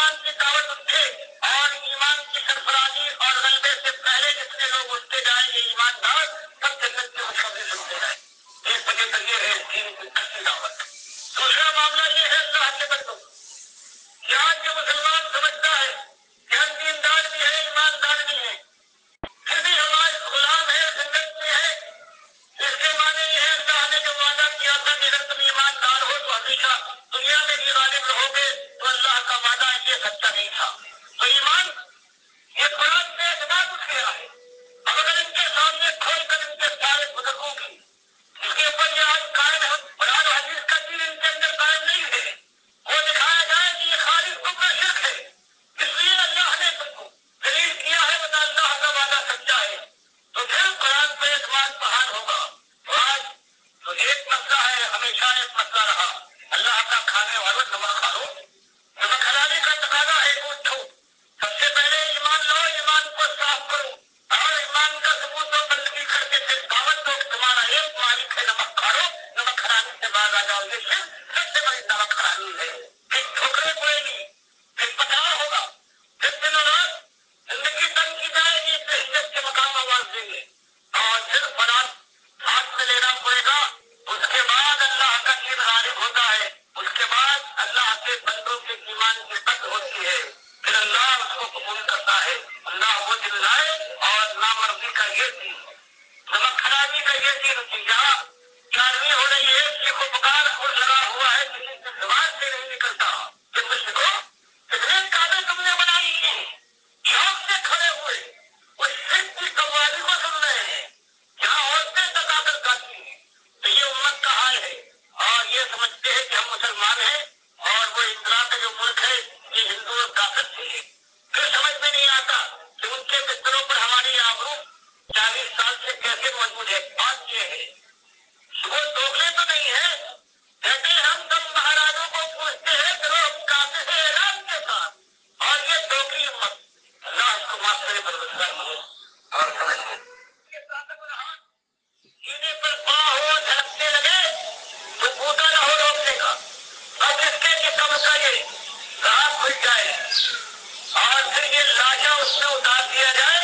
ایمان کی دعوت اٹھے اور ایمان کی سرفرازی اور غلبے سے پہلے جتنے لوگ اٹھتے جائیں گے ایماندار سب جنت کے خوشخبری سنتے جائیں. ایک وجہ تو یہ ہے دین کی اصلی دعوت. دوسرا معاملہ یہ ہے اللہ کے بندوں کہ آج جو مسلمان سمجھتا ہے کہ ہم دیندار بھی ہیں ایماندار بھی ہیں پھر بھی ہمارے غلام ہے ذلت میں ہے. اس کے معنی یہ ہے اللہ نے جو وعدہ کیا تھا کہ اگر تم ایماندار ہو تو ہمیشہ دنیا میں بھی غالب رہو گے تو اللہ کا وعدہ یہ سچا نہیں تھا. تو ایمان یہ قرآن سے اعتماد اٹھ گیا ہے. اب اگر ان کے سامنے کھول کر ان کے سارے بزرگوں کی اس کے اوپر یہ آج قائم ہے قرآن و حدیث کا دین ان کے اندر قائم نہیں ہے وہ دکھایا جائے کہ یہ خالص کفر شرک ہے. اس لیے اللہ نے تم کو دلیل کیا ہے بتا اللہ کا وعدہ سچا ہے تو پھر قرآن پہ اعتماد بحال ہوگا. تو آج تو ایک مسئلہ ہے ہمیشہ ایک مسئلہ رہا اللہ کا کھانے والوں نمک کھا لو. نمک حلالی کا تقاضا ہے کہ اٹھو سب سے پہلے ایمان لاؤ ایمان کو صاف کرو اور ایمان کا ثبوت و بندگی کر کے پھر دعوت دو کہ تمہارا ایک مالک ہے نمک کھا لو. نمک حلالی سے باز آ جاؤ. یہ صرف سب سے بڑی نمک حلالی ہے. پھر ٹھوکرے پڑے گی پھر پکڑا ہوگا پھر دنوں رات زندگی تنگ کی جائے گی پھر ہجرت کے مقام آواز دیں گے اور پھر فرات ہاتھ میں لینا پڑے گا. اس کے بعد اللہ کا دین غالب ہوتا ہے. اس کے بعد اللہ کے بندوں کے ایمان کی قدر ہوتی ہے. پھر اللہ اس کو قبول کرتا ہے. اللہ وہ دل لائے اور نامرضی کا یہ دین نمک خرابی کا یہ دین جہاں 11ویں ہو رہی ہے کسی کو پکار اور لگا ہوا ہے کسی کی زبان سے نہیں نکلتا کہ مجھ کو کتنے کعبے تم نے بنا لیے ہیں شوق سے کھڑے ہوئے اس شرک کی قوالی کو سن رہے ہیں جہاں عورتیں تک آ کر گاتی ہیں. تو یہ امت کا حال ہے اور یہ سمجھتے ہیں کہ ہم مسلمان ہیں اور وہ اندرا کا جو ملک ہے یہ ہندو اور کافر سے ہے. پھر سمجھ میں نہیں آتا کہ ان کے بستروں پر ہماری آبرو 40 سال سے کیسے موجود ہے. بات یہ ہے وہ دوگلے تو نہیں ہے کہتے ہم تم مہاراجوں کو پوچھتے ہیں کہ ہم کافی سے اعلان کے ساتھ اور یہ دوگلی امت اللہ اس کو معاف کرے پروردگار مجھے اور سمجھتے سینے پر پاؤں ہو جھلکنے لگے تو بوٹا نہ ہو روکنے کا. اب اس کے قسم کا یہ راہ کھل جائے اور پھر یہ لاشا اس میں اتار دیا جائے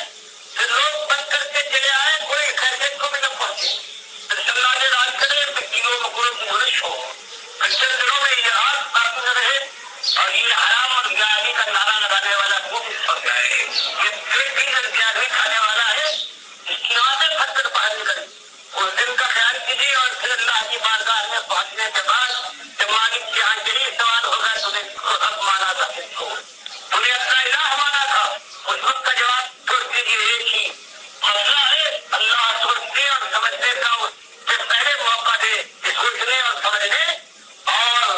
پھر لوگ بند کر کے چلے آئے کوئی خیریت کو بھی نہ پہنچے. پھر اللہ نے راج کرے پھر کیلوں مکڑوں کی گزش ہو پھر چند دنوں میں یہ رات باقی نہ رہے اور یہ حرام اور گیاری کا نعرہ لگانے والا وہ بھی سڑ جائے. یہ پھر بھی گیاری کھانے والا ہے اس کی آنکھیں پھٹ کر باہر نکلی. اس دن کا خیال کیجیے اور پھر اللہ کی بارگاہ میں پہنچنے کے بعد جب مالک کے یہاں یہی سوال ہوگا تمہیں اب مانا تھا کس کو تمہیں اپنا الہ مانا تھا. اس وقت کا جواب چھوڑ دیجیے ایک ہی مسئلہ ہے اللہ سوچنے اور سمجھنے کا پھر پہلے موقع دے کہ سوچنے اور سمجھنے اور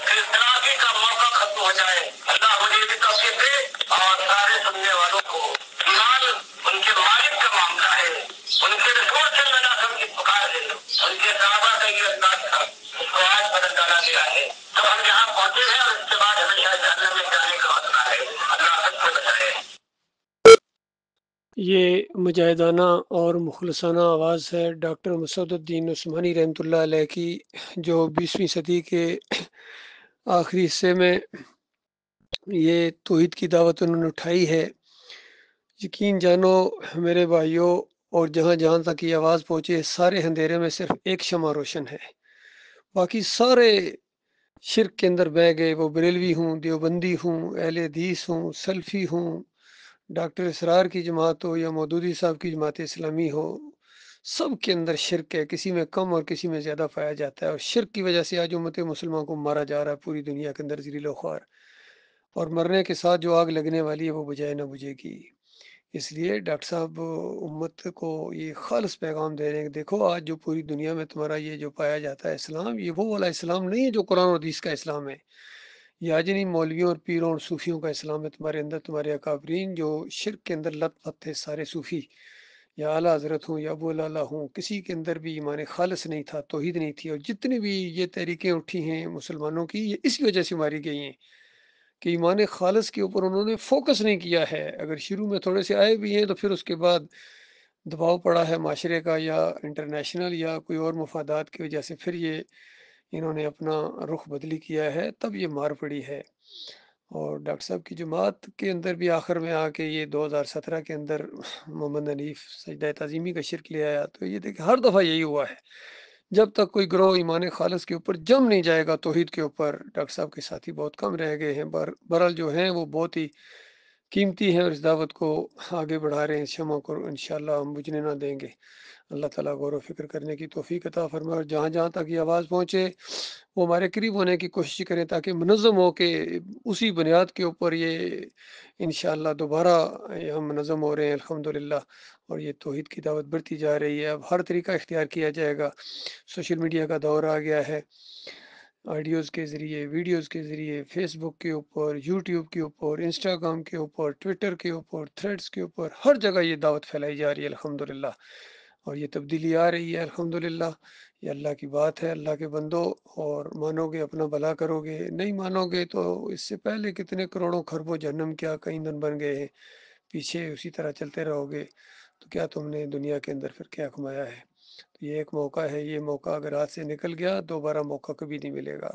پھر تلافی کا موقع ختم ہو جائے. اللہ مجھے بھی توفیق دے اور سارے سننے والوں کو. ایمان ان کے مالک کا معاملہ ہے ان کے رسول صلی اللہ علیہ وسلم کی پکار ہے ان کے صحابہ کا یہ انداز تھا اس کو آج بدل ڈالا گیا ہے. تو ہم یہاں پہنچے ہیں اور اس کے بعد ہمیشہ جہنم میں جانے کا خطرہ ہے. اللہ سب کو بچائے. یہ مجاہدانہ اور مخلصانہ آواز ہے ڈاکٹر مسعود الدین عثمانی رحمۃ اللہ علیہ کی جو 20ویں صدی کے آخری حصے میں یہ توحید کی دعوت انہوں نے اٹھائی ہے. یقین جانو میرے بھائیوں اور جہاں جہاں تک یہ آواز پہنچے سارے اندھیرے میں صرف ایک شمع روشن ہے. باقی سارے شرک کے اندر بہ گئے وہ بریلوی ہوں دیوبندی ہوں اہل حدیث ہوں سلفی ہوں ڈاکٹر اسرار کی جماعت ہو یا مودودی صاحب کی جماعت اسلامی ہو سب کے اندر شرک ہے. کسی میں کم اور کسی میں زیادہ پایا جاتا ہے اور شرک کی وجہ سے آج امت مسلمان کو مارا جا رہا ہے پوری دنیا کے اندر ذلیل و خوار. اور مرنے کے ساتھ جو آگ لگنے والی ہے وہ بجائے نہ بجھے گی. اس لیے ڈاکٹر صاحب امت کو یہ خالص پیغام دے رہے ہیں کہ دیکھو آج جو پوری دنیا میں تمہارا یہ جو پایا جاتا ہے اسلام یہ وہ والا اسلام نہیں ہے جو قرآن و حدیث کا اسلام ہے. یہ آج نہیں مولویوں اور پیروں اور صوفیوں کا اسلام ہے تمہارے اندر. تمہارے اکابرین جو شرک کے اندر لت پت تھے سارے صوفی یا اعلیٰ حضرت ہوں یا ابو لالا ہوں کسی کے اندر بھی ایمان خالص نہیں تھا توحید نہیں تھی. اور جتنی بھی یہ تحریکیں اٹھی ہیں مسلمانوں کی یہ اس وجہ سے ماری گئی ہیں کہ ایمان خالص کے اوپر انہوں نے فوکس نہیں کیا ہے. اگر شروع میں تھوڑے سے آئے بھی ہیں تو پھر اس کے بعد دباؤ پڑا ہے معاشرے کا یا انٹرنیشنل یا کوئی اور مفادات کی وجہ سے پھر یہ انہوں نے اپنا رخ بدلی کیا ہے تب یہ مار پڑی ہے. اور ڈاکٹر صاحب کی جماعت کے اندر بھی آخر میں آ کے یہ 2017 کے اندر محمد حنیف سجدہ تعظیمی کا شرک لے آیا. تو یہ دیکھیں ہر دفعہ یہی ہوا ہے، جب تک کوئی گروہ ایمان خالص کے اوپر جم نہیں جائے گا توحید کے اوپر. ڈاکٹر صاحب کے ساتھی بہت کم رہ گئے ہیں، برحال جو ہیں وہ بہت ہی قیمتی ہیں اور اس دعوت کو آگے بڑھا رہے ہیں. اس شمع کو انشاءاللہ ہم بجھنے نہ دیں گے. اللہ تعالیٰ غور و فکر کرنے کی توفیق عطا فرمائے، اور جہاں جہاں تک یہ آواز پہنچے وہ ہمارے قریب ہونے کی کوشش کریں تاکہ منظم ہو کے اسی بنیاد کے اوپر یہ انشاءاللہ دوبارہ ہم منظم ہو رہے ہیں الحمدللہ. اور یہ توحید کی دعوت بڑھتی جا رہی ہے. اب ہر طریقہ اختیار کیا جائے گا. سوشل میڈیا کا دور آ گیا ہے، آڈیوز کے ذریعے، ویڈیوز کے ذریعے، فیس بک کے اوپر، یوٹیوب کے اوپر، انسٹاگرام کے اوپر، ٹویٹر کے اوپر، تھریڈز کے اوپر، ہر جگہ یہ دعوت پھیلائی جا رہی ہے الحمدللہ. اور یہ تبدیلی آ رہی ہے الحمدللہ. یہ اللہ کی بات ہے. اللہ کے بندو، اور مانو گے اپنا بھلا کرو گے، نہیں مانو گے تو اس سے پہلے کتنے کروڑوں خربوں جہنم کیا کئی دن بن گئے ہیں، پیچھے اسی طرح چلتے رہو گے تو کیا تم نے دنیا کے اندر پھر کیا کمایا ہے. تو یہ ایک موقع ہے، یہ موقع اگر ہاتھ سے نکل گیا دوبارہ موقع کبھی نہیں ملے گا.